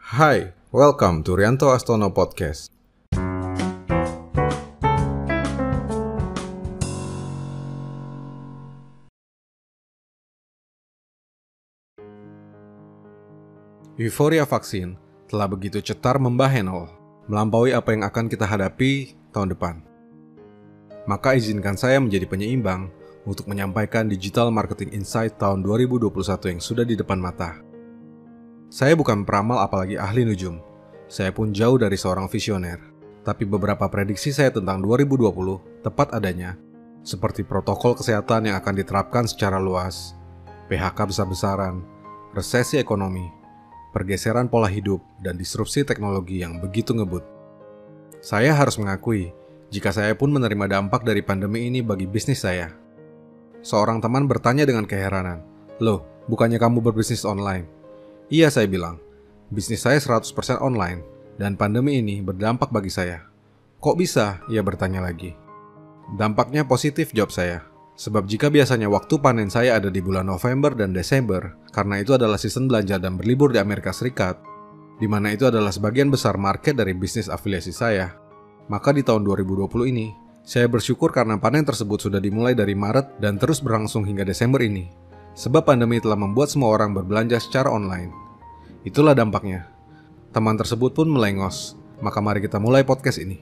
Hai, welcome to Rianto Astono Podcast. Euforia vaksin telah begitu cetar membah Henol, melampaui apa yang akan kita hadapi tahun depan. Maka izinkan saya menjadi penyeimbang untuk menyampaikan Digital Marketing Insight tahun 2021 yang sudah di depan mata. Saya bukan peramal apalagi ahli nujum. Saya pun jauh dari seorang visioner. Tapi beberapa prediksi saya tentang 2020 tepat adanya, seperti protokol kesehatan yang akan diterapkan secara luas, PHK besar-besaran, resesi ekonomi, pergeseran pola hidup, dan disrupsi teknologi yang begitu ngebut. Saya harus mengakui, jika saya pun menerima dampak dari pandemi ini bagi bisnis saya. Seorang teman bertanya dengan keheranan, "Loh, bukannya kamu berbisnis online?" "Iya," saya bilang, "bisnis saya 100% online, dan pandemi ini berdampak bagi saya." "Kok bisa?" ia bertanya lagi. "Dampaknya positif," jawab saya. "Sebab jika biasanya waktu panen saya ada di bulan November dan Desember, karena itu adalah season belanja dan berlibur di Amerika Serikat, di mana itu adalah sebagian besar market dari bisnis afiliasi saya, maka di tahun 2020 ini, saya bersyukur karena panen tersebut sudah dimulai dari Maret dan terus berlangsung hingga Desember ini. Sebab pandemi telah membuat semua orang berbelanja secara online. Itulah dampaknya." Teman tersebut pun melengos. Maka mari kita mulai podcast ini.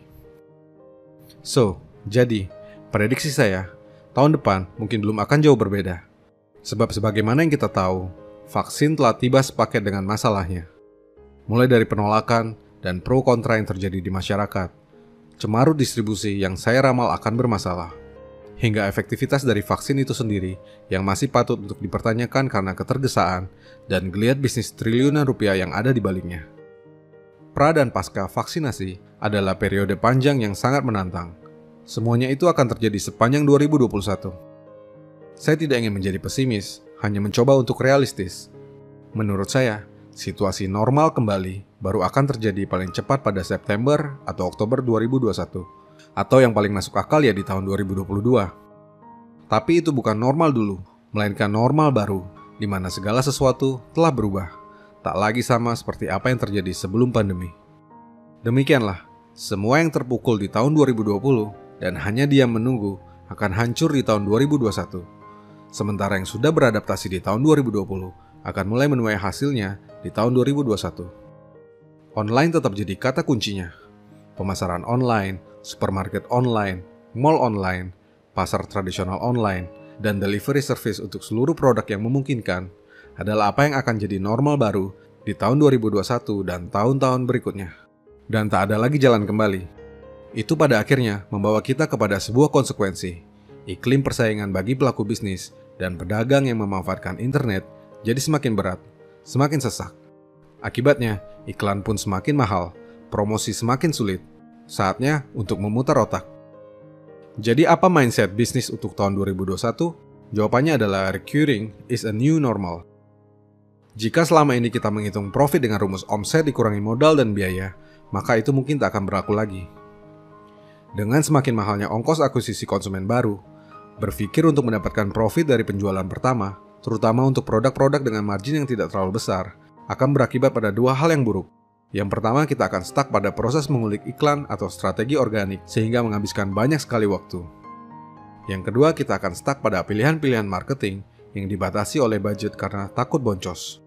Jadi, prediksi saya, tahun depan mungkin belum akan jauh berbeda. Sebab sebagaimana yang kita tahu, vaksin telah tiba sepaket dengan masalahnya. Mulai dari penolakan dan pro kontra yang terjadi di masyarakat, cemarut distribusi yang saya ramal akan bermasalah, hingga efektivitas dari vaksin itu sendiri yang masih patut untuk dipertanyakan karena ketergesaan dan geliat bisnis triliunan rupiah yang ada di baliknya. Pra dan pasca vaksinasi adalah periode panjang yang sangat menantang. Semuanya itu akan terjadi sepanjang 2021. Saya tidak ingin menjadi pesimis, hanya mencoba untuk realistis. Menurut saya, situasi normal kembali baru akan terjadi paling cepat pada September atau Oktober 2021. Atau yang paling masuk akal ya di tahun 2022. Tapi itu bukan normal dulu, melainkan normal baru, di mana segala sesuatu telah berubah. Tak lagi sama seperti apa yang terjadi sebelum pandemi. Demikianlah, semua yang terpukul di tahun 2020 dan hanya diam menunggu akan hancur di tahun 2021. Sementara yang sudah beradaptasi di tahun 2020 akan mulai menuai hasilnya di tahun 2021. Online tetap jadi kata kuncinya. Pemasaran online, supermarket online, mall online, pasar tradisional online, dan delivery service untuk seluruh produk yang memungkinkan adalah apa yang akan jadi normal baru di tahun 2021 dan tahun-tahun berikutnya. Dan tak ada lagi jalan kembali. Itu pada akhirnya membawa kita kepada sebuah konsekuensi. Iklim persaingan bagi pelaku bisnis dan pedagang yang memanfaatkan internet jadi semakin berat, semakin sesak. Akibatnya, iklan pun semakin mahal, promosi semakin sulit. Saatnya untuk memutar otak. Jadi apa mindset bisnis untuk tahun 2021? Jawabannya adalah recurring is a new normal. Jika selama ini kita menghitung profit dengan rumus omset dikurangi modal dan biaya, maka itu mungkin tak akan berlaku lagi. Dengan semakin mahalnya ongkos akuisisi konsumen baru, berpikir untuk mendapatkan profit dari penjualan pertama, terutama untuk produk-produk dengan margin yang tidak terlalu besar, akan berakibat pada dua hal yang buruk. Yang pertama, kita akan stuck pada proses mengulik iklan atau strategi organik sehingga menghabiskan banyak sekali waktu. Yang kedua, kita akan stuck pada pilihan-pilihan marketing yang dibatasi oleh budget karena takut boncos.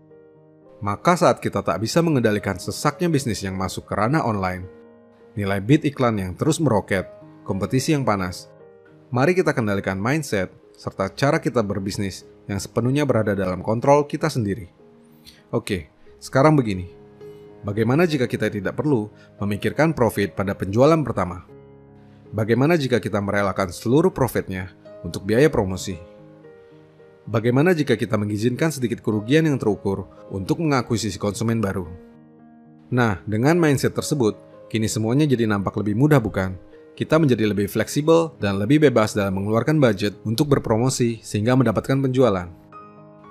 Maka saat kita tak bisa mengendalikan sesaknya bisnis yang masuk ke ranah online, nilai bid iklan yang terus meroket, kompetisi yang panas, mari kita kendalikan mindset serta cara kita berbisnis yang sepenuhnya berada dalam kontrol kita sendiri. Oke, sekarang begini. Bagaimana jika kita tidak perlu memikirkan profit pada penjualan pertama? Bagaimana jika kita merelakan seluruh profitnya untuk biaya promosi? Bagaimana jika kita mengizinkan sedikit kerugian yang terukur untuk mengakuisisi konsumen baru? Nah, dengan mindset tersebut, kini semuanya jadi nampak lebih mudah bukan? Kita menjadi lebih fleksibel dan lebih bebas dalam mengeluarkan budget untuk berpromosi sehingga mendapatkan penjualan.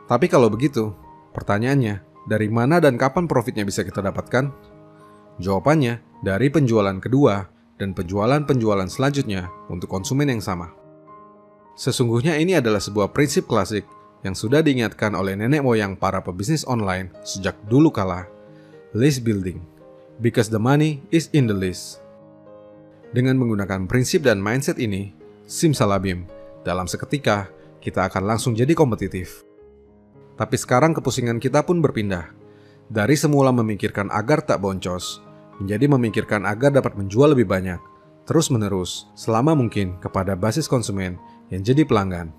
Tapi kalau begitu, pertanyaannya, dari mana dan kapan profitnya bisa kita dapatkan? Jawabannya, dari penjualan kedua dan penjualan-penjualan selanjutnya untuk konsumen yang sama. Sesungguhnya ini adalah sebuah prinsip klasik yang sudah diingatkan oleh nenek moyang para pebisnis online sejak dulu kala. list building, because the money is in the list. Dengan menggunakan prinsip dan mindset ini, simsalabim, dalam seketika kita akan langsung jadi kompetitif. Tapi sekarang kepusingan kita pun berpindah. Dari semula memikirkan agar tak boncos, menjadi memikirkan agar dapat menjual lebih banyak, terus-menerus, selama mungkin kepada basis konsumen yang jadi pelanggan.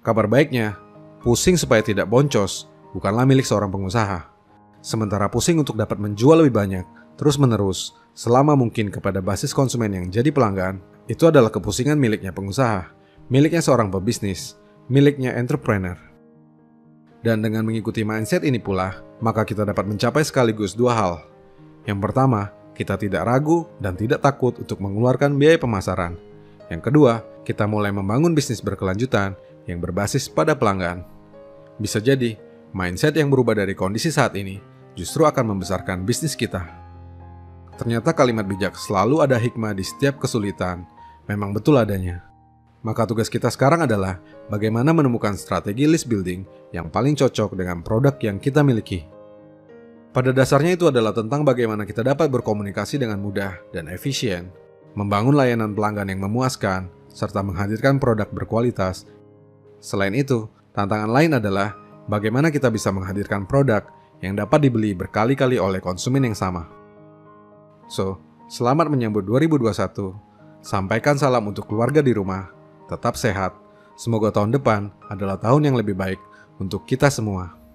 Kabar baiknya, pusing supaya tidak boncos bukanlah milik seorang pengusaha. Sementara pusing untuk dapat menjual lebih banyak, terus-menerus, selama mungkin kepada basis konsumen yang jadi pelanggan, itu adalah kepusingan miliknya pengusaha, miliknya seorang pebisnis, miliknya entrepreneur. Dan dengan mengikuti mindset ini pula, maka kita dapat mencapai sekaligus dua hal. Yang pertama, kita tidak ragu dan tidak takut untuk mengeluarkan biaya pemasaran. Yang kedua, kita mulai membangun bisnis berkelanjutan yang berbasis pada pelanggan. Bisa jadi, mindset yang berubah dari kondisi saat ini justru akan membesarkan bisnis kita. Ternyata kalimat bijak selalu ada hikmah di setiap kesulitan, memang betul adanya. Maka tugas kita sekarang adalah bagaimana menemukan strategi list building yang paling cocok dengan produk yang kita miliki. Pada dasarnya itu adalah tentang bagaimana kita dapat berkomunikasi dengan mudah dan efisien, membangun layanan pelanggan yang memuaskan, serta menghadirkan produk berkualitas. Selain itu, tantangan lain adalah bagaimana kita bisa menghadirkan produk yang dapat dibeli berkali-kali oleh konsumen yang sama. So, selamat menyambut 2021. Sampaikan salam untuk keluarga di rumah. Tetap sehat. Semoga tahun depan adalah tahun yang lebih baik untuk kita semua.